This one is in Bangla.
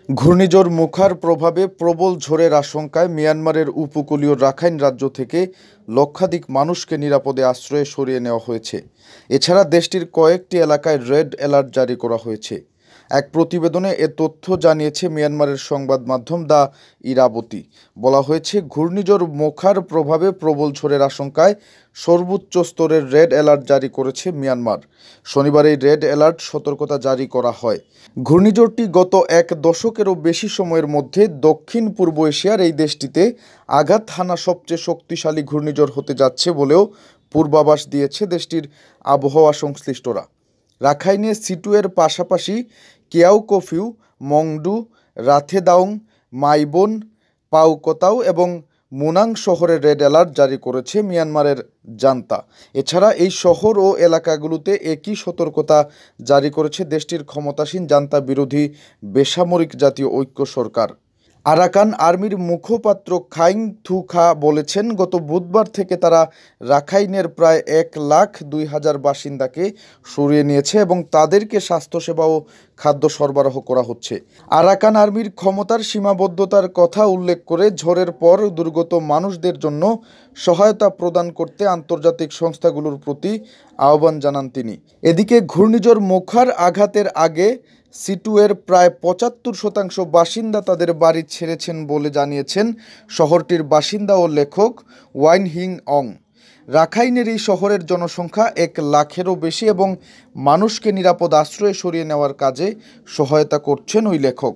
ঘূর্ণিঝড় মোখার প্রভাবে প্রবল ঝড়ের আশঙ্কায় মিয়ানমারের উপকূলীয় রাখাইন রাজ্য থেকে লক্ষাধিক মানুষকে নিরাপদে আশ্রয়ে সরিয়ে নেওয়া হয়েছে। এছাড়া দেশটির কয়েকটি এলাকায় রেড অ্যালার্ট জারি করা হয়েছে। এক প্রতিবেদনে এ তথ্য জানিয়েছে মিয়ানমারের সংবাদ মাধ্যম দ্য ইরাবতী। বলা হয়েছে, ঘূর্ণিঝড় মোখার প্রভাবে প্রবল ঝড়ের আশঙ্কায় সর্বোচ্চ স্তরের রেড অ্যালার্ট জারি করেছে মিয়ানমার। শনিবার এই রেড অ্যালার্ট সতর্কতা জারি করা হয়। ঘূর্ণিঝড়টি গত এক দশকেরও বেশি সময়ের মধ্যে দক্ষিণ পূর্ব এশিয়ার এই দেশটিতে আঘাত হানা সবচেয়ে শক্তিশালী ঘূর্ণিঝড় হতে যাচ্ছে বলেও পূর্বাভাস দিয়েছে দেশটির আবহাওয়া সংশ্লিষ্টরা। রাখাইনে সিটুয়ের পাশাপাশি কেয়াউকফিউ, মংডু, রাথেদাউং, মাইবোন, পাউকতাও এবং মুনাং শহরে রেড অ্যালার্ট জারি করেছে মিয়ানমারের জান্তা। এছাড়া এই শহর ও এলাকাগুলোতে একই সতর্কতা জারি করেছে দেশটির ক্ষমতাসীন জান্তা বিরোধী বেসামরিক জাতীয় ঐক্য সরকার। আরাকান আর্মির মুখপাত্র খাইং থু খা বলেছেন, গত বুধবার থেকে তারা রাখাইনের প্রায় 1,02,000 বাসিন্দাকে সরিয়ে নিয়েছে এবং তাদেরকে স্বাস্থ্যসেবা ও খাদ্য সরবরাহ করা হচ্ছে। আরাকান আর্মির ক্ষমতার সীমাবদ্ধতার কথা উল্লেখ করে ঝড়ের পর দুর্গত মানুষদের জন্য সহায়তা প্রদান করতে আন্তর্জাতিক সংস্থাগুলোর প্রতি আহ্বান জানান তিনি। এদিকে ঘূর্ণিঝড় মোখার আঘাতের আগে সিটুয়ের প্রায় 75% বাসিন্দা তাদের বাড়ি ছেড়েছেন বলে জানিয়েছেন শহরটির বাসিন্দা ও লেখক ওয়াইন হিং অং। রাখাইনের এই শহরের জনসংখ্যা 1,00,000-এরও বেশি এবং মানুষকে নিরাপদ আশ্রয়ে সরিয়ে নেওয়ার কাজে সহায়তা করছেন ওই লেখক।